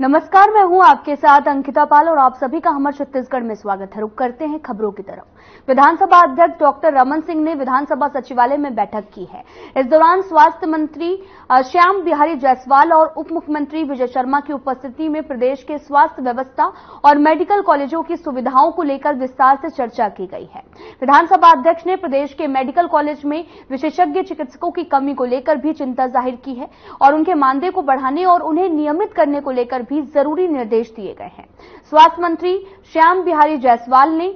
नमस्कार, मैं हूं आपके साथ अंकिता पाल और आप सभी का हमर छत्तीसगढ़ में स्वागत है। रुक करते हैं खबरों की तरफ। विधानसभा अध्यक्ष डॉक्टर रमन सिंह ने विधानसभा सचिवालय में बैठक की है। इस दौरान स्वास्थ्य मंत्री श्याम बिहारी जायसवाल और उप मुख्यमंत्री विजय शर्मा की उपस्थिति में प्रदेश के स्वास्थ्य व्यवस्था और मेडिकल कॉलेजों की सुविधाओं को लेकर विस्तार से चर्चा की गई है। विधानसभा अध्यक्ष ने प्रदेश के मेडिकल कॉलेज में विशेषज्ञ चिकित्सकों की कमी को लेकर भी चिंता जाहिर की है और उनके मानदेय को बढ़ाने और उन्हें नियमित करने को लेकर भी जरूरी निर्देश दिए गए हैं। स्वास्थ्य मंत्री श्याम बिहारी जायसवाल ने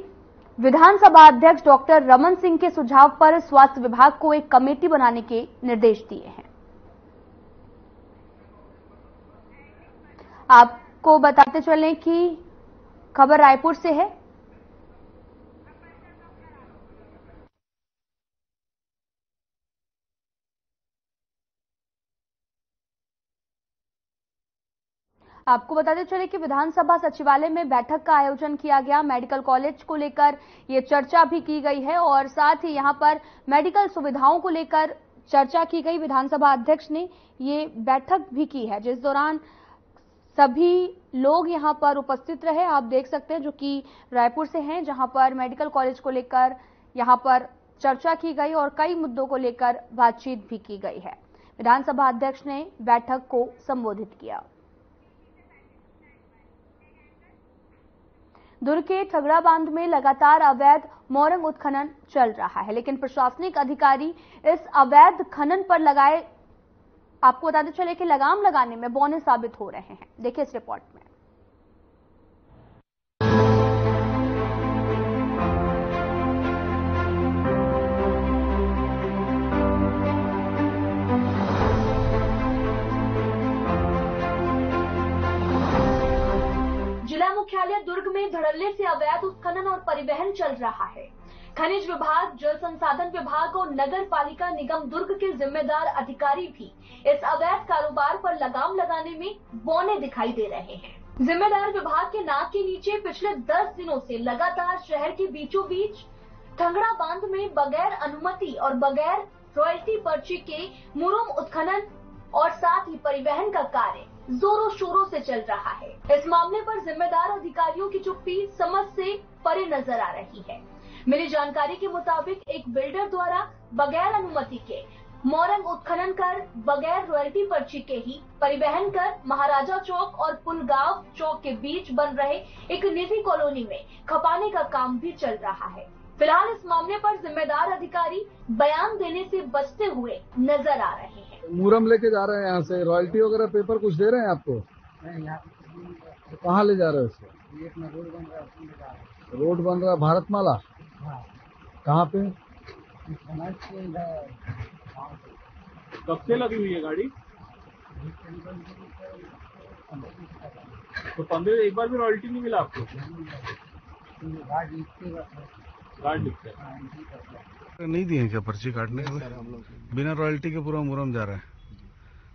विधानसभा अध्यक्ष डॉक्टर रमन सिंह के सुझाव पर स्वास्थ्य विभाग को एक कमेटी बनाने के निर्देश दिए हैं। आपको बताते चलें कि खबर रायपुर से है। आपको बताते चले कि विधानसभा सचिवालय में बैठक का आयोजन किया गया। मेडिकल कॉलेज को लेकर ये चर्चा भी की गई है और साथ ही यहां पर मेडिकल सुविधाओं को लेकर चर्चा की गई। विधानसभा अध्यक्ष ने ये बैठक भी की है, जिस दौरान सभी लोग यहां पर उपस्थित रहे। आप देख सकते हैं, जो कि रायपुर से हैं, जहां पर मेडिकल कॉलेज को लेकर यहां पर चर्चा की गई और कई मुद्दों को लेकर बातचीत भी की गई है। विधानसभा अध्यक्ष ने बैठक को संबोधित किया। दुर्ग के ठगड़ा बांध में लगातार अवैध मोरंग उत्खनन चल रहा है, लेकिन प्रशासनिक अधिकारी इस अवैध खनन पर लगाए, आपको बताते चले कि लगाम लगाने में बौने साबित हो रहे हैं। देखिए इस रिपोर्ट में। जिला मुख्यालय दुर्ग में धड़ल्ले से अवैध उत्खनन और परिवहन चल रहा है। खनिज विभाग, जल संसाधन विभाग और नगर पालिका निगम दुर्ग के जिम्मेदार अधिकारी भी इस अवैध कारोबार पर लगाम लगाने में बौने दिखाई दे रहे हैं। जिम्मेदार विभाग के नाक के नीचे पिछले 10 दिनों से लगातार शहर के बीचों बीच ठगड़ा बांध में बगैर अनुमति और बगैर रॉयल्टी पर्ची के मुरुम उत्खनन और साथ ही परिवहन का कार्य जोरों शोरों से चल रहा है। इस मामले पर जिम्मेदार अधिकारियों की चुप्पी समझ से परे नजर आ रही है। मिली जानकारी के मुताबिक एक बिल्डर द्वारा बगैर अनुमति के मोरंग उत्खनन कर बगैर रॉयल्टी पर्ची के ही परिवहन कर महाराजा चौक और पुलगांव चौक के बीच बन रहे एक निजी कॉलोनी में खपाने का काम भी चल रहा है। फिलहाल इस मामले पर जिम्मेदार अधिकारी बयान देने से बचते हुए नजर आ रहे हैं। मुरम लेके जा रहे हैं यहाँ से, रॉयल्टी वगैरह पेपर कुछ दे रहे हैं आपको? तो कहाँ ले जा रहे हो उसको? रोड बन रहा है भारतमाला। कहाँ पे? कब से लगी हुई है गाड़ी? तो 15 एक बार भी रॉयल्टी नहीं मिला आपको? कार्ड लिखते हैं। नहीं दिए क्या पर्ची काटने के लिए? बिना रॉयल्टी के पूरा मुरम जा रहा है।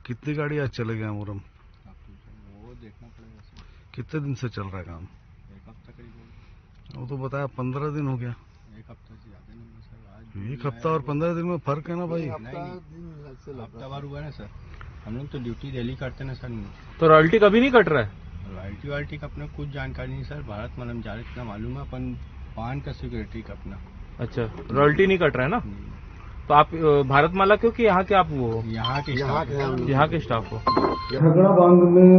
कितनी गाड़ी आज चले गया मुरम? वो देखना पड़ेगा। कितने दिन से चल रहा है काम? एक हफ्ता करीब। वो तो बताया 15 दिन हो गया। एक हफ्ता से ज्यादा नहीं हुआ सर। आज एक हफ्ता और 15 दिन में फर्क है ना भाई। हफ्ता भर हुआ ना सर। हम लोग तो ड्यूटी डेली करते ना सर। तो रॉयल्टी कभी नहीं कट रहा है? रॉयल्टी का अपना कुछ जानकारी नहीं सर। भारत मतलब जा इतना मालूम है अपन पान का सिक्योरिटी का अपना। अच्छा, रॉयल्टी नहीं कट रहा है ना? तो आप भारतमाला क्यों कि यहाँ के आप वो यहाँ के स्टाफ हो? ठगड़ा बांध में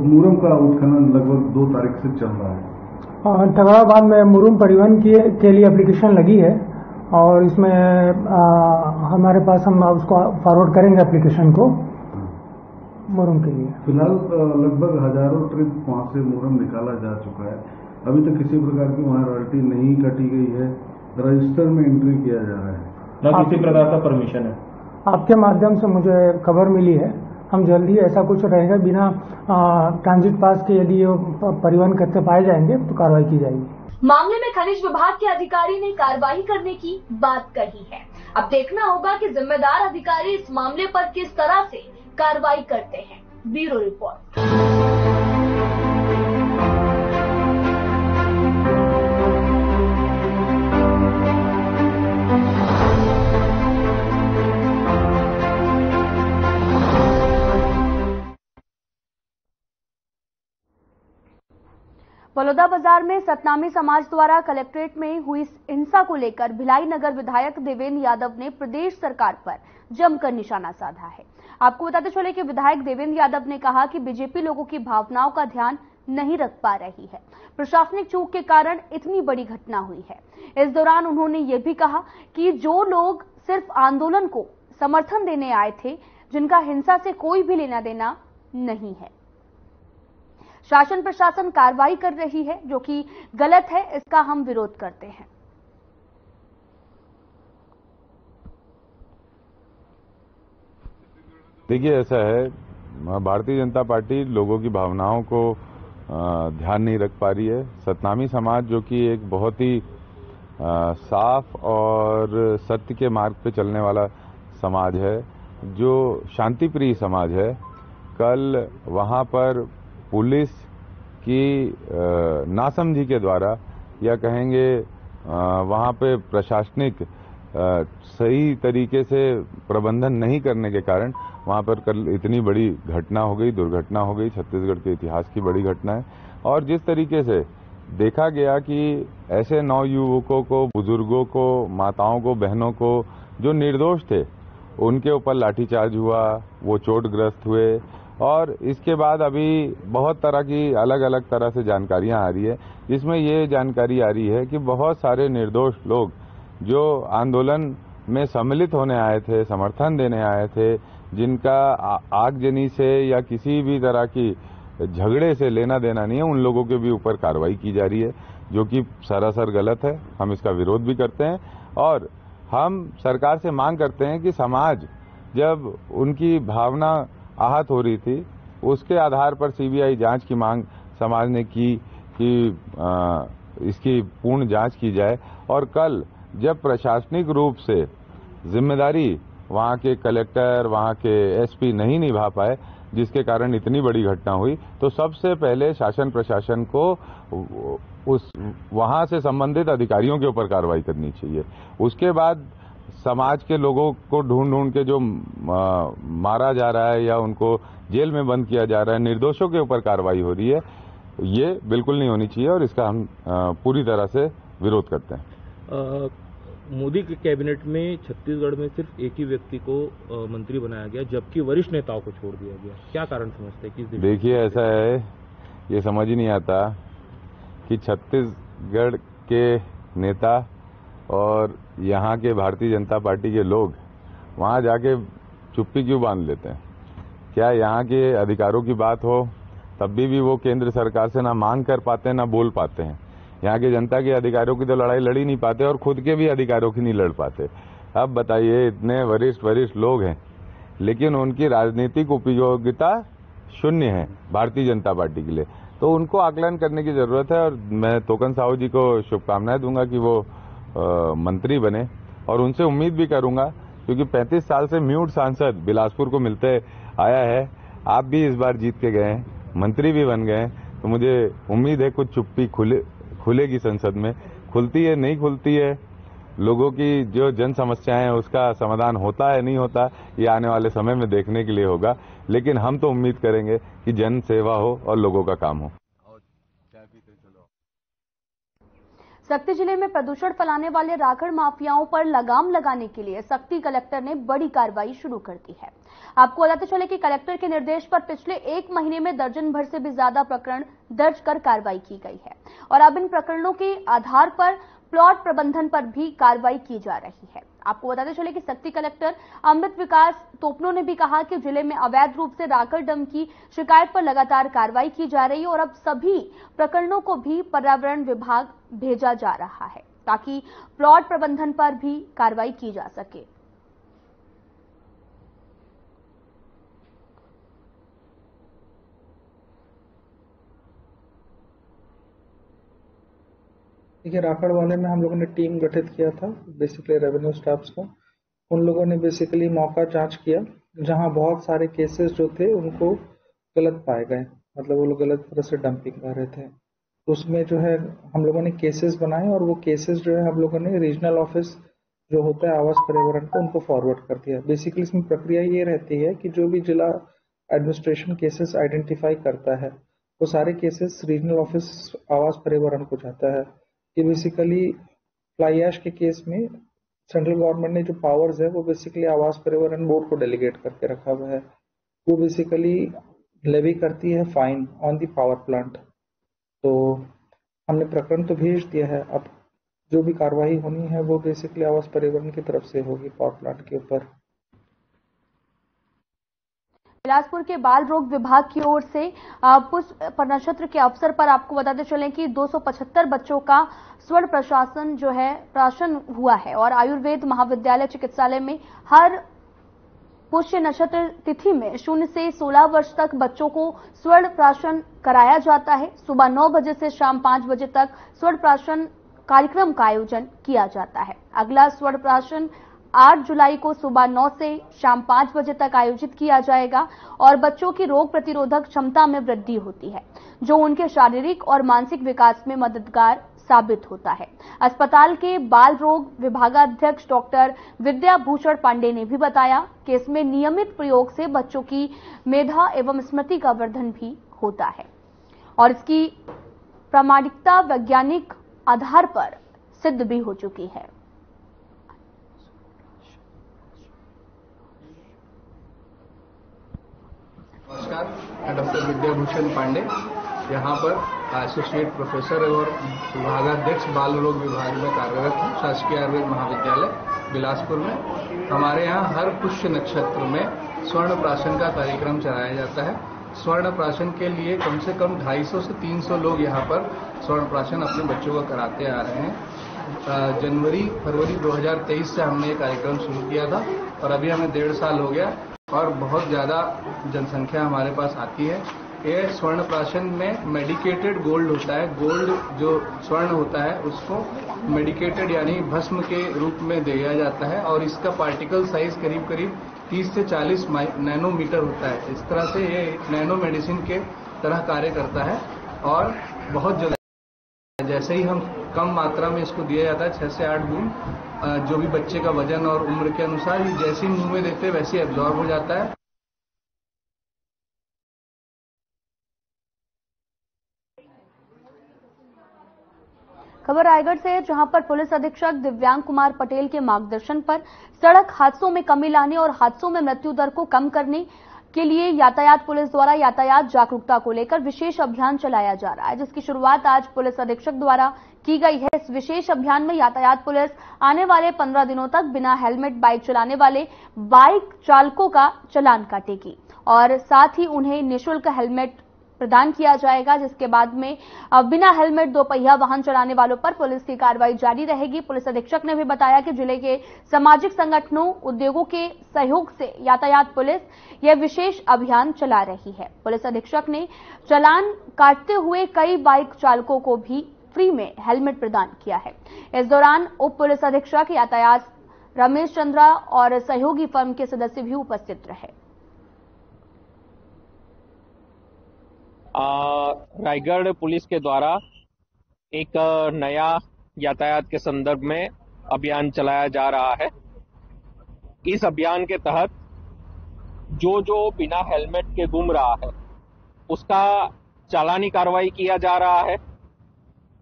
मुरम का उत्खनन लगभग 2 तारीख से चल रहा है। ठगड़ा बांध में मुरुम परिवहन के लिए एप्लीकेशन लगी है और इसमें हमारे पास हम उसको फॉरवर्ड करेंगे एप्लीकेशन को मुरुम के लिए। फिलहाल लगभग हजारों ट्रिप वहाँ से मुरम निकाला जा चुका है। अभी तक किसी प्रकार की वहाँ रॉयल्टी नहीं कटी गई है। रजिस्टर में एंट्री किया जा रहा है, न किसी प्रकार का परमिशन है। आपके माध्यम से मुझे खबर मिली है। हम जल्दी ऐसा कुछ रहेगा बिना ट्रांजिट पास के यदि परिवहन करते पाए जाएंगे तो कार्रवाई की जाएगी। मामले में खनिज विभाग के अधिकारी ने कार्रवाई करने की बात कही है। अब देखना होगा कि जिम्मेदार अधिकारी इस मामले पर किस तरह से कार्रवाई करते हैं। Bureau report. बलौदा बाजार में सतनामी समाज द्वारा कलेक्ट्रेट में हुई हिंसा को लेकर भिलाई नगर विधायक देवेंद्र यादव ने प्रदेश सरकार पर जमकर निशाना साधा है। आपको बताते चले कि विधायक देवेंद्र यादव ने कहा कि बीजेपी लोगों की भावनाओं का ध्यान नहीं रख पा रही है, प्रशासनिक चूक के कारण इतनी बड़ी घटना हुई है। इस दौरान उन्होंने ये भी कहा कि जो लोग सिर्फ आंदोलन को समर्थन देने आए थे, जिनका हिंसा से कोई भी लेना देना नहीं है। शासन प्रशासन कार्रवाई कर रही है, जो कि गलत है, इसका हम विरोध करते हैं। देखिए, ऐसा है, भारतीय जनता पार्टी लोगों की भावनाओं को ध्यान नहीं रख पा रही है। सतनामी समाज जो कि एक बहुत ही साफ और सत्य के मार्ग पे चलने वाला समाज है, जो शांतिप्रिय समाज है, कल वहां पर पुलिस की नासमझी के द्वारा या कहेंगे वहां पे प्रशासनिक सही तरीके से प्रबंधन नहीं करने के कारण वहां पर कल इतनी बड़ी घटना हो गई, दुर्घटना हो गई। छत्तीसगढ़ के इतिहास की बड़ी घटना है। और जिस तरीके से देखा गया कि ऐसे नवयुवकों को, बुजुर्गों को, माताओं को, बहनों को जो निर्दोष थे, उनके ऊपर लाठीचार्ज हुआ, वो चोटग्रस्त हुए। और इसके बाद अभी बहुत तरह की अलग अलग तरह से जानकारियां आ रही है, जिसमें ये जानकारी आ रही है कि बहुत सारे निर्दोष लोग जो आंदोलन में सम्मिलित होने आए थे, समर्थन देने आए थे, जिनका आगजनी से या किसी भी तरह की झगड़े से लेना देना नहीं है, उन लोगों के भी ऊपर कार्रवाई की जा रही है, जो कि सरासर गलत है। हम इसका विरोध भी करते हैं और हम सरकार से मांग करते हैं कि समाज जब उनकी भावना आहत हो रही थी, उसके आधार पर सीबीआई जांच की मांग समाज ने की कि इसकी पूर्ण जांच की जाए। और कल जब प्रशासनिक रूप से जिम्मेदारी वहां के कलेक्टर, वहां के एसपी नहीं निभा पाए, जिसके कारण इतनी बड़ी घटना हुई, तो सबसे पहले शासन प्रशासन को उस वहां से संबंधित अधिकारियों के ऊपर कार्रवाई करनी चाहिए। उसके बाद समाज के लोगों को ढूंढ ढूंढ के जो मारा जा रहा है या उनको जेल में बंद किया जा रहा है, निर्दोषों के ऊपर कार्रवाई हो रही है, ये बिल्कुल नहीं होनी चाहिए और इसका हम पूरी तरह से विरोध करते हैं। मोदी के कैबिनेट में छत्तीसगढ़ में सिर्फ एक ही व्यक्ति को मंत्री बनाया गया, जबकि वरिष्ठ नेताओं को छोड़ दिया गया। क्या कारण समझते हैं? किस? देखिए, ऐसा है, ये समझ ही नहीं आता कि छत्तीसगढ़ के नेता और यहाँ के भारतीय जनता पार्टी के लोग वहाँ जाके चुप्पी क्यों बांध लेते हैं। क्या यहाँ के अधिकारों की बात हो तब भी वो केंद्र सरकार से ना मांग कर पाते हैं, ना बोल पाते हैं। यहाँ की जनता के अधिकारों की तो लड़ाई लड़ ही नहीं पाते और खुद के भी अधिकारों की नहीं लड़ पाते। अब बताइए, इतने वरिष्ठ लोग हैं, लेकिन उनकी राजनीतिक उपयोगिता शून्य है भारतीय जनता पार्टी के लिए। तो उनको आकलन करने की जरूरत है और मैं तोकन साहू जी को शुभकामनाएं दूंगा कि वो मंत्री बने और उनसे उम्मीद भी करूंगा, क्योंकि 35 साल से म्यूट सांसद बिलासपुर को मिलते आया है। आप भी इस बार जीत के गए, मंत्री भी बन गए, तो मुझे उम्मीद है कुछ चुप्पी खुलेगी संसद में। खुलती है, नहीं खुलती है, लोगों की जो जन समस्याएं हैं उसका समाधान होता है, नहीं होता, ये आने वाले समय में देखने के लिए होगा। लेकिन हम तो उम्मीद करेंगे कि जन सेवा हो और लोगों का काम हो। सक्ती जिले में प्रदूषण फैलाने वाले राखड़ माफियाओं पर लगाम लगाने के लिए सक्ती कलेक्टर ने बड़ी कार्रवाई शुरू कर दी है। आपको बताते चले कि कलेक्टर के निर्देश पर पिछले 1 महीने में दर्जन भर से भी ज्यादा प्रकरण दर्ज कर कार्रवाई की गई है और अब इन प्रकरणों के आधार पर प्लॉट प्रबंधन पर भी कार्रवाई की जा रही है। आपको बताते चले कि सक्ती कलेक्टर अमृत विकास तोपनो ने भी कहा कि जिले में अवैध रूप से राखड़ डंप की शिकायत पर लगातार कार्रवाई की जा रही है और अब सभी प्रकरणों को भी पर्यावरण विभाग भेजा जा रहा है ताकि प्लॉट प्रबंधन पर भी कार्रवाई की जा सके। देखिए, राखड़ वाले में हम लोगों ने टीम गठित किया था, बेसिकली रेवेन्यू स्टाफ्स का। उन लोगों ने बेसिकली मौका जांच किया जहां बहुत सारे केसेस जो थे उनको गलत पाए गए, मतलब वो लोग गलत तरह से डंपिंग कर रहे थे। उसमें जो है हम लोगों ने केसेस बनाए और वो केसेस जो है हम लोगों ने रीजनल ऑफिस जो होता है आवास पर्यावरण को उनको फॉरवर्ड कर दिया। बेसिकली इसमें प्रक्रिया ये रहती है कि जो भी जिला एडमिनिस्ट्रेशन केसेस आइडेंटिफाई करता है वो सारे केसेस रीजनल ऑफिस आवास पर्यावरण को जाता है। कि बेसिकली फ्लाई ऐश के केस में सेंट्रल गवर्नमेंट ने जो पावर्स है वो बेसिकली आवास पर्यावरण बोर्ड को डेलीगेट करके रखा हुआ है। वो बेसिकली लेवी करती है fine on the power plant. तो हमने प्रकरण तो भेज दिया है, अब जो भी कार्रवाई होनी है वो बेसिकली आवास पर्यावरण की तरफ से होगी पावर प्लांट के ऊपर। बिलासपुर के बाल रोग विभाग की ओर से पुष्प नक्षत्र के अवसर पर आपको बताते चलें कि 275 बच्चों का स्वर्ण प्राशन जो है प्राशन हुआ है और आयुर्वेद महाविद्यालय चिकित्सालय में हर पुष्य नक्षत्र तिथि में 0 से 16 वर्ष तक बच्चों को स्वर्ण प्राशन कराया जाता है। सुबह 9 बजे से शाम 5 बजे तक स्वर्ण प्राशन कार्यक्रम का आयोजन किया जाता है। अगला स्वर्ण प्राशन 8 जुलाई को सुबह 9 से शाम 5 बजे तक आयोजित किया जाएगा और बच्चों की रोग प्रतिरोधक क्षमता में वृद्धि होती है, जो उनके शारीरिक और मानसिक विकास में मददगार साबित होता है। अस्पताल के बाल रोग विभागाध्यक्ष डॉक्टर विद्याभूषण पांडे ने भी बताया कि इसमें नियमित प्रयोग से बच्चों की मेधा एवं स्मृति का वर्धन भी होता है और इसकी प्रामाणिकता वैज्ञानिक आधार पर सिद्ध भी हो चुकी है। नमस्कार, मैं डॉक्टर विद्याभूषण पांडे यहाँ पर एसोसिएट प्रोफेसर और विभागाध्यक्ष बाल रोग विभाग में कार्यरत हूँ, शासकीय आयुर्वेद महाविद्यालय बिलासपुर में। हमारे यहाँ हर पुष्य नक्षत्र में स्वर्ण प्राशन का कार्यक्रम चलाया जाता है। स्वर्ण प्राशन के लिए कम से कम 250 से 300 लोग यहाँ पर स्वर्ण प्राशन अपने बच्चों को कराते आ रहे हैं। फरवरी 2023 से हमने ये कार्यक्रम शुरू किया था और अभी हमें 1.5 साल हो गया और बहुत ज़्यादा जनसंख्या हमारे पास आती है। ये स्वर्ण प्राशन में मेडिकेटेड गोल्ड होता है। गोल्ड जो स्वर्ण होता है उसको मेडिकेटेड यानी भस्म के रूप में दिया जाता है और इसका पार्टिकल साइज करीब करीब 30 से 40 नैनोमीटर होता है। इस तरह से ये नैनो मेडिसिन के तरह कार्य करता है और बहुत जल्द जैसे ही हम कम मात्रा में इसको दिया जाता है 6 से 8 बूंद, जो भी बच्चे का वजन और उम्र के अनुसार जैसे ही मुंह में देते हैं वैसे ही एब्जॉर्ब हो जाता है। खबर रायगढ़ से है, जहां पर पुलिस अधीक्षक दिव्यांग कुमार पटेल के मार्गदर्शन पर सड़क हादसों में कमी लाने और हादसों में मृत्यु दर को कम करने के लिए यातायात पुलिस द्वारा यातायात जागरूकता को लेकर विशेष अभियान चलाया जा रहा है, जिसकी शुरुआत आज पुलिस अधीक्षक द्वारा की गई है। इस विशेष अभियान में यातायात पुलिस आने वाले 15 दिनों तक बिना हेलमेट बाइक चलाने वाले बाइक चालकों का चालान काटेगी और साथ ही उन्हें निःशुल्क हेलमेट प्रदान किया जाएगा, जिसके बाद में बिना हेलमेट 2 पहिया वाहन चलाने वालों पर पुलिस की कार्रवाई जारी रहेगी। पुलिस अधीक्षक ने भी बताया कि जिले के सामाजिक संगठनों, उद्योगों के सहयोग से यातायात पुलिस यह विशेष अभियान चला रही है। पुलिस अधीक्षक ने चालान काटते हुए कई बाइक चालकों को भी फ्री में हेलमेट प्रदान किया है। इस दौरान उप पुलिस अधीक्षक यातायात रमेश चंद्रा और सहयोगी फर्म के सदस्य भी उपस्थित रहे। रायगढ़ पुलिस के द्वारा एक नया यातायात के संदर्भ में अभियान चलाया जा रहा है। इस अभियान के तहत जो बिना हेलमेट के घूम रहा है उसका चालानी कार्रवाई किया जा रहा है।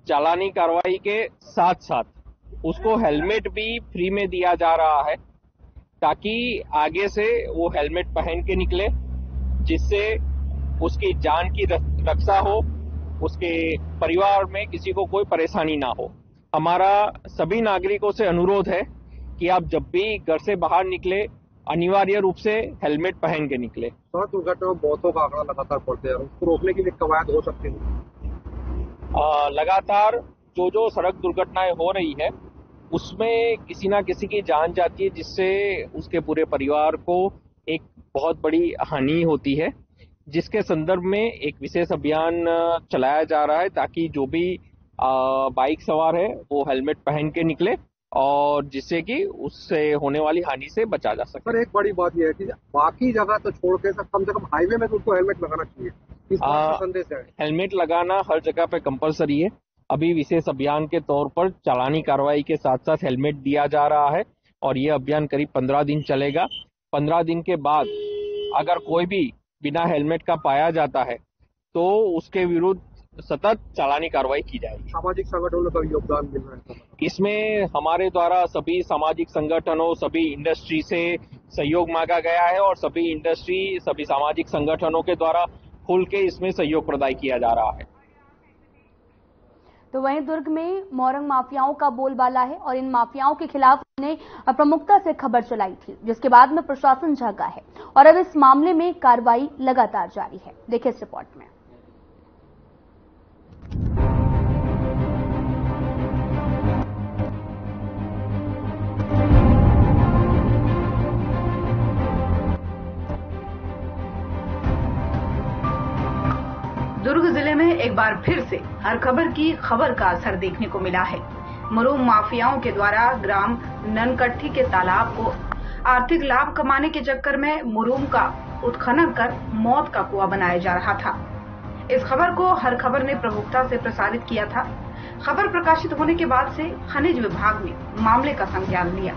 चालानी कार्रवाई के साथ साथ उसको हेलमेट भी फ्री में दिया जा रहा है ताकि आगे से वो हेलमेट पहन के निकले, जिससे उसकी जान की रक्षा हो, उसके परिवार में किसी को कोई परेशानी ना हो। हमारा सभी नागरिकों से अनुरोध है कि आप जब भी घर से बाहर निकले अनिवार्य रूप से हेलमेट पहन के निकले। सड़क दुर्घटना बहुतों का आंकड़ा लगातार बढ़ते हैं, उसको रोकने के लिए कवायद हो सकती है। लगातार जो सड़क दुर्घटनाएं हो रही है उसमें किसी ना किसी की जान जाती है, जिससे उसके पूरे परिवार को एक बहुत बड़ी हानि होती है, जिसके संदर्भ में एक विशेष अभियान चलाया जा रहा है ताकि जो भी बाइक सवार है वो हेलमेट पहन के निकले और जिससे कि उससे होने वाली हानि से बचा जा सके। सर, एक बड़ी बात यह है कि बाकी जगह तो छोड़ के कम से कम हाईवे में तो उसको हेलमेट लगाना चाहिए। इस बात का संदेश है। हेलमेट लगाना हर जगह पे कंपलसरी है। अभी विशेष अभियान के तौर पर चालानी कार्रवाई के साथ साथ हेलमेट दिया जा रहा है और ये अभियान करीब 15 दिन चलेगा। 15 दिन के बाद अगर कोई भी बिना हेलमेट का पाया जाता है तो उसके विरुद्ध सतत चालानी कार्रवाई की जाएगी। सामाजिक संगठनों का योगदान मिल रहा है इसमें हमारे द्वारा सभी सामाजिक संगठनों, सभी इंडस्ट्री से सहयोग मांगा गया है और सभी इंडस्ट्री, सभी सामाजिक संगठनों के द्वारा खुल के इसमें सहयोग प्रदान किया जा रहा है। तो वहीं दुर्ग में मोरंग माफियाओं का बोलबाला है और इन माफियाओं के खिलाफ ने प्रमुखता से खबर चलाई थी, जिसके बाद में प्रशासन जागा है और अब इस मामले में कार्रवाई लगातार जारी है। देखिए इस रिपोर्ट में। दुर्ग जिले में एक बार फिर से हर खबर की खबर का असर देखने को मिला है। मुरुम माफियाओं के द्वारा ग्राम ननकट्टी के तालाब को आर्थिक लाभ कमाने के चक्कर में मुरुम का उत्खनन कर मौत का कुआं बनाया जा रहा था। इस खबर को हर खबर ने प्रमुखता से प्रसारित किया था। खबर प्रकाशित होने के बाद से खनिज विभाग ने मामले का संज्ञान लिया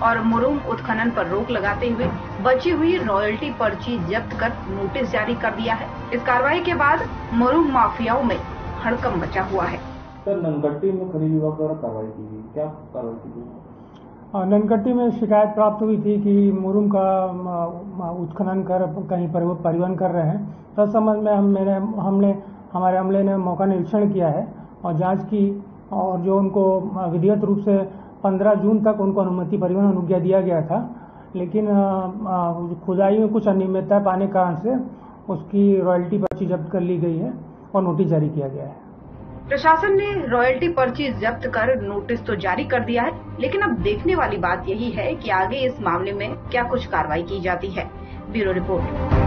और मुरुम उत्खनन पर रोक लगाते हुए बची हुई रॉयल्टी पर्ची जब्त कर नोटिस जारी कर दिया है। इस कार्रवाई के बाद मुरुम माफियाओं में हड़कंप मचा हुआ है। सर, ननकट्टी में खनिज विभाग द्वारा कार्रवाई की गई, क्या कार्रवाई की गई? ननकट्टी में शिकायत प्राप्त हुई थी कि मुरुम का उत्खनन कर कहीं परिवहन कर रहे हैं। तत्संबंध में हमारे अमले ने मौका निरीक्षण किया है और जांच की और जो उनको विधिवत रूप से 15 जून तक उनको अनुमति परिवहन अनुज्ञा दिया गया था, लेकिन खुदाई में कुछ अनियमितता पाने के कारण से उसकी रॉयल्टी पर्ची जब्त कर ली गई है और नोटिस जारी किया गया है। प्रशासन ने रॉयल्टी पर्ची जब्त कर नोटिस तो जारी कर दिया है, लेकिन अब देखने वाली बात यही है कि आगे इस मामले में क्या कुछ कार्रवाई की जाती है। Bureau report.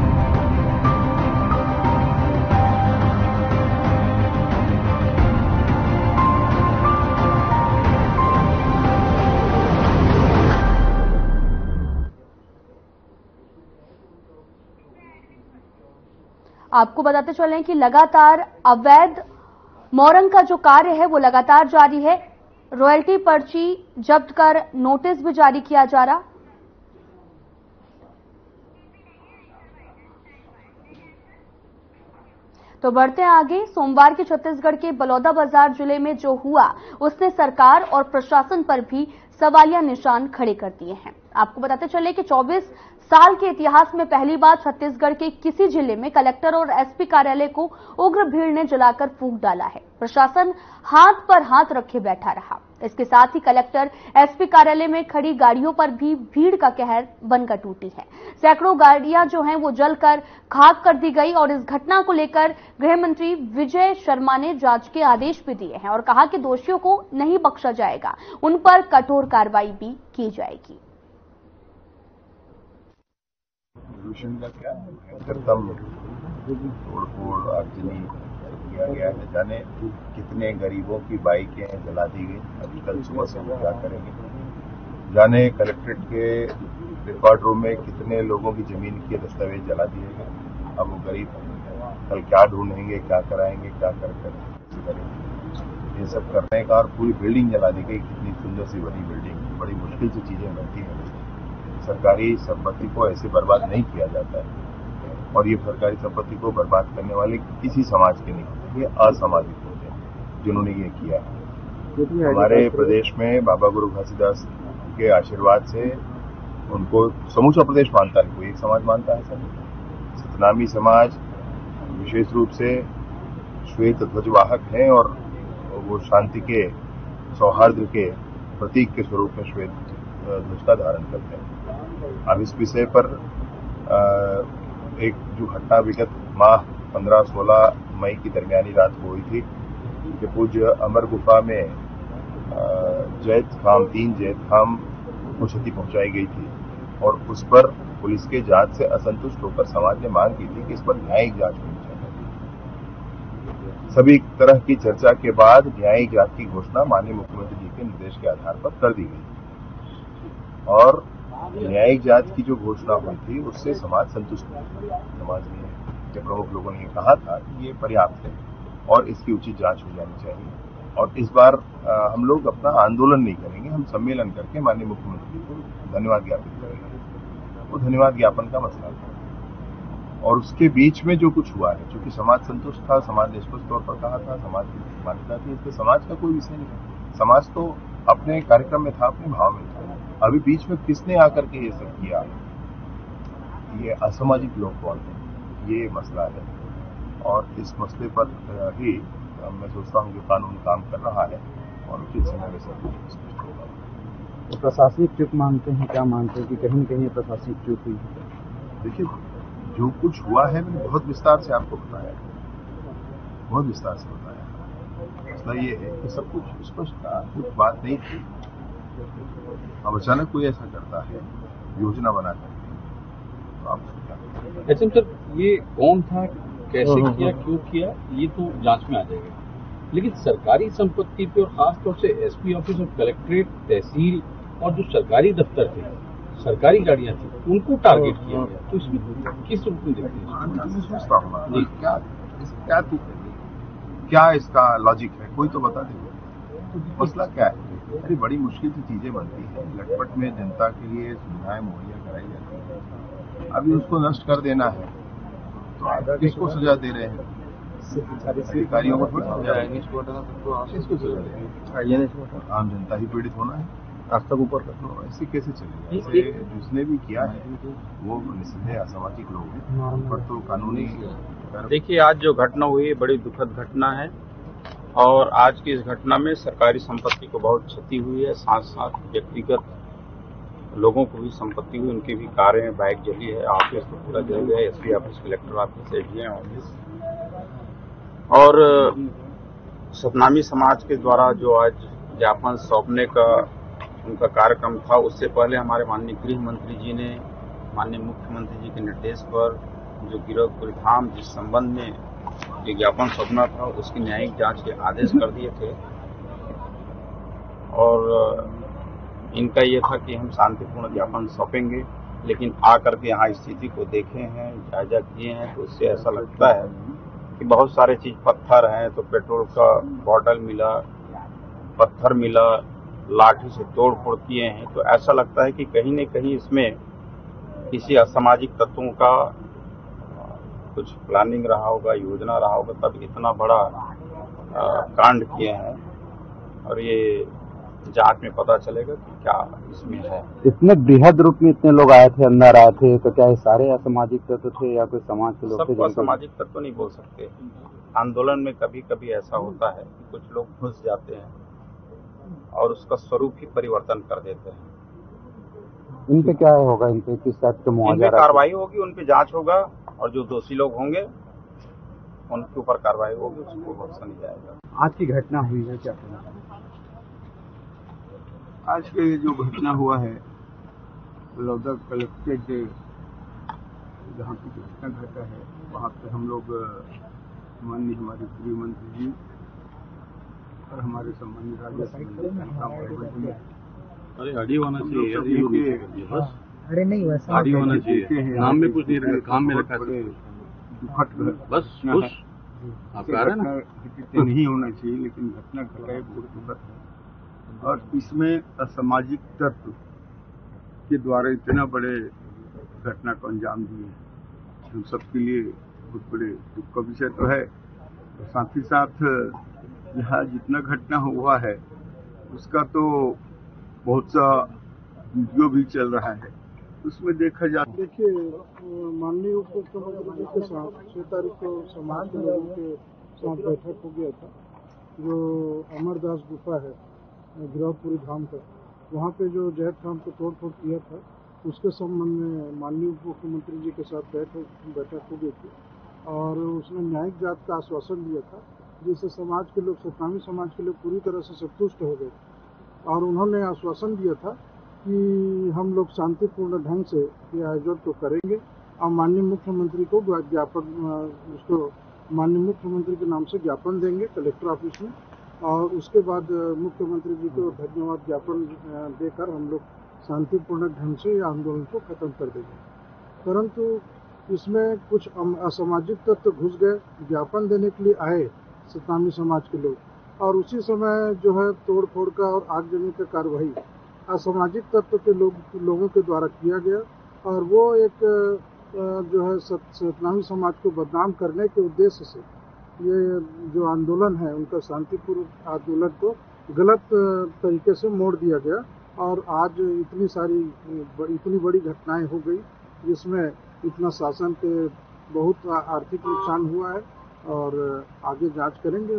आपको बताते चलें कि लगातार अवैध मोरंग का जो कार्य है वो लगातार जारी है। रॉयल्टी पर्ची जब्त कर नोटिस भी जारी किया जा रहा। तो बढ़ते हैं आगे। सोमवार के छत्तीसगढ़ के बलौदाबाजार जिले में जो हुआ उसने सरकार और प्रशासन पर भी सवालिया निशान खड़े कर दिए हैं। आपको बताते चले कि 24 साल के इतिहास में पहली बार छत्तीसगढ़ के किसी जिले में कलेक्टर और एसपी कार्यालय को उग्र भीड़ ने जलाकर फूंक डाला है। प्रशासन हाथ पर हाथ रखे बैठा रहा। इसके साथ ही कलेक्टर एसपी कार्यालय में खड़ी गाड़ियों पर भी भीड़ का कहर बनकर टूटी है। सैकड़ों गाड़ियां जो हैं वो जलकर खाक कर दी गई और इस घटना को लेकर गृह मंत्री विजय शर्मा ने जांच के आदेश भी दिए हैं और कहा कि दोषियों को नहीं बख्शा जाएगा, उन पर कठोर कार्रवाई भी की जाएगी। प्रदूषण का क्या भयंकरतम तोड़फोड़ आगजनी किया गया है। जाने कितने गरीबों की बाइकें जला दी गई। अभी कल सुबह से वो क्या करेंगे। जाने कलेक्ट्रेट के रिकॉर्ड रूम में कितने लोगों की जमीन के दस्तावेज जला दिए गए। अब वो गरीब कल क्या ढूंढेंगे, क्या कराएंगे, क्या करेंगे। ये सब करने का और पूरी बिल्डिंग जला दी गई। कितनी सुंदर सी बड़ी बिल्डिंग, बड़ी मुश्किल से चीजें बनती हैं। सरकारी संपत्ति को ऐसे बर्बाद नहीं किया जाता है और ये सरकारी संपत्ति को बर्बाद करने वाले किसी समाज के नहीं होते, ये असामाजिक होते हैं जिन्होंने ये किया है। हमारे प्रदेश में बाबा गुरु घासीदास के आशीर्वाद से उनको समूचा प्रदेश मानता है, कोई एक समाज मानता है। सर सतनामी समाज विशेष रूप से श्वेत ध्वजवाहक हैं और वो शांति के, सौहार्द के प्रतीक के स्वरूप में श्वेत ध्वज का धारण करते हैं। अब इस विषय पर एक जो घटना विगत माह 15-16 मई की दरमियानी रात को हुई थी कि पूज्य अमर गुफा में तीन जैत खाम को क्षति पहुंचाई गई थी और उस पर पुलिस के जांच से असंतुष्ट होकर समाज ने मांग की थी कि इस पर न्यायिक जांच होनी चाहिए। सभी तरह की चर्चा के बाद न्यायिक जांच की घोषणा माननीय मुख्यमंत्री जी के निर्देश के आधार पर कर दी गई और न्यायिक जांच की जो घोषणा हुई थी उससे समाज संतुष्ट हुआ। समाज के प्रमुख लोगों ने कहा था कि ये पर्याप्त है और इसकी उचित जांच हो जानी चाहिए और इस बार हम लोग अपना आंदोलन नहीं करेंगे, हम सम्मेलन करके माननीय मुख्यमंत्री को धन्यवाद ज्ञापित करेंगे। वो धन्यवाद ज्ञापन का मसला था। और उसके बीच में जो कुछ हुआ है, चूंकि समाज संतुष्ट था, समाज ने स्पष्ट तौर पर कहा था, समाज की मान्यता थी, इसमें समाज का कोई विषय नहीं है। समाज तो अपने कार्यक्रम में था, अपने भाव में था। अभी बीच में किसने आकर के ये सब किया, ये असामाजिक लोग कौन है, ये मसला है। और इस मसले पर ही मैं सोचता हूँ कि कानून काम कर रहा है और उचित समय में सब कुछ स्पष्ट होगा। तो प्रशासनिक चूक मानते हैं, क्या मानते हैं कि कहीं न कहीं प्रशासनिक चूक हुई है? देखिए, जो कुछ हुआ है मैंने बहुत विस्तार से आपको बताया, बहुत विस्तार से बताया। मसला ये है कि सब कुछ स्पष्ट था, कुछ बात नहीं थी। अब अचानक कोई ऐसा करता है योजना बना करके, तो आप एसएम सर, ये कौन था, कैसे किया, क्यों किया, ये तो जांच में आ जाएगा। लेकिन सरकारी संपत्ति पे और खासतौर से एसपी ऑफिस और कलेक्ट्रेट, तहसील और जो सरकारी दफ्तर थे, सरकारी गाड़ियां थी, उनको टारगेट किया गया। तो इसमें किस रूप में देखते हैं? क्या इसका लॉजिक है, कोई तो बता देगा। मसला क्या है? अरे बड़ी मुश्किल से चीजें बनती है, लटपट में जनता के लिए सुविधाएं मुहैया कराई जाती है। अभी उसको नष्ट कर देना है तो किसको सजा दे रहे हैं? अधिकारियों को थोड़ा सजा है, किसको सजा दे रहे हैं? आम जनता ही पीड़ित होना है। आज तक ऊपर तो ऐसे कैसे चलेगा? ऐसे जिसने भी किया है वो निस्संदेह असामाजिक लोग हैं, उन पर तो कानूनी। देखिए, आज जो घटना हुई बड़ी दुखद घटना है और आज की इस घटना में सरकारी संपत्ति को बहुत क्षति हुई है, साथ साथ व्यक्तिगत लोगों को भी संपत्ति हुई, उनकी भी कारें, बाइक जली है, ऑफिस तो पूरा जल गया, SP office, collector office, ADM office. और सतनामी समाज के द्वारा जो आज ज्ञापन सौंपने का उनका कार्यक्रम था, उससे पहले हमारे माननीय गृह मंत्री जी ने माननीय मुख्यमंत्री जी के निर्देश पर जो गिरफ्तारी धाम जिस संबंध में ये ज्ञापन सौंपना था, उसकी न्यायिक जांच के आदेश कर दिए थे। और इनका ये था कि हम शांतिपूर्ण ज्ञापन सौंपेंगे, लेकिन आकर के यहाँ स्थिति को देखे हैं, जायजा किए हैं, तो उससे ऐसा लगता है कि बहुत सारे चीज पत्थर हैं, तो पेट्रोल का बॉटल मिला, पत्थर मिला, लाठी से तोड़ फोड़ किए हैं, तो ऐसा लगता है कि कहीं न कहीं इसमें किसी असामाजिक तत्वों का कुछ प्लानिंग रहा होगा, योजना रहा होगा, तब इतना बड़ा कांड किए हैं। और ये जांच में पता चलेगा कि क्या इसमें है। इतने बृहद रूप में इतने लोग आए थे, अंदर आए थे, तो क्या ये सारे असामाजिक तत्व थे या कोई समाज के लोग थे? सबको असामाजिक तत्व नहीं बोल सकते। आंदोलन में कभी कभी ऐसा होता है कि कुछ लोग घुस जाते हैं और उसका स्वरूप ही परिवर्तन कर देते हैं। इन पे क्या होगा, इन पे किस टाइप का मुआवजा? कार्रवाई होगी, उन पे जांच होगा और जो दोषी लोग होंगे उनके ऊपर कार्रवाई होगी, उसको बख्शा नहीं जाएगा। आज की घटना हुई है, क्या कहना है? आज के जो घटना हुआ है लौदा कलेक्ट्रेट जहाँ की घटना घटा है, वहाँ पे हम लोग माननीय हमारे गृह मंत्री जी और हमारे सम्मानित राज्य अरे आडी होना चाहिए, बस अरे नहीं वैसा आडी होना चाहिए, नाम में कुछ नहीं रखा, काम में रखा है, दुखद बस खुश आप कह रहे हैं ना, नहीं होना चाहिए, लेकिन घटना घटा है बहुत दुखद है। और इसमें असामाजिक तत्व के द्वारा इतना बड़े घटना को अंजाम दिए, हम सबके लिए बहुत बड़े दुख का विषय तो है। और साथ ही साथ यहाँ जितना घटना हुआ है उसका तो बहुत सा वीडियो भी चल रहा है, उसमें देखा जाता है। देखिए, माननीय उप मुख्यमंत्री जी के साथ 6 तारीख को समाज के लोगों के साथ बैठक हो गया था, जो अमरदास गुफा है गिरफ्तारी धाम का, वहाँ पे जो जैद खान को तोड़ फोड़ किया था, उसके संबंध में माननीय उप मुख्यमंत्री जी के साथ बैठक हो गई थी और उसने न्यायिक जांच का आश्वासन दिया था, जिससे समाज के लोग, सतनामी समाज के लोग पूरी तरह से संतुष्ट हो गए और उन्होंने आश्वासन दिया था कि हम लोग शांतिपूर्ण ढंग से ये आयोजन को करेंगे और माननीय मुख्यमंत्री को ज्ञापन, उसको माननीय मुख्यमंत्री के नाम से ज्ञापन देंगे कलेक्टर ऑफिस में और उसके बाद मुख्यमंत्री जी को धन्यवाद ज्ञापन देकर हम लोग शांतिपूर्ण ढंग से आंदोलन को खत्म कर देंगे। परंतु इसमें कुछ असामाजिक तत्व घुस गए, ज्ञापन देने के लिए आए सतनामी समाज के लोग और उसी समय जो है तोड़ फोड़ का और आगजनी का कार्रवाई असामाजिक तत्व के लोगों के द्वारा किया गया और वो एक जो है सतनामी समाज को बदनाम करने के उद्देश्य से ये जो आंदोलन है उनका शांतिपूर्ण आंदोलन को गलत तरीके से मोड़ दिया गया और आज इतनी बड़ी घटनाएं हो गई जिसमें इतना शासन पे बहुत आर्थिक नुकसान हुआ है और आगे जांच करेंगे।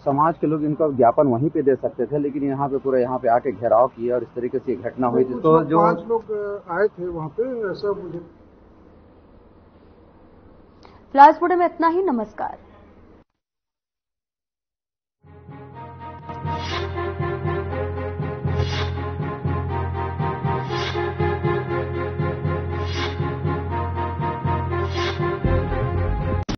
समाज के लोग इनका ज्ञापन वहीं पे दे सकते थे, लेकिन यहाँ पे आके घेराव किया और इस तरीके से घटना हुई। तो जो 5 लोग आए थे वहाँ पे, ऐसा मुझे फिलहाल इस वीडियो में इतना ही। नमस्कार।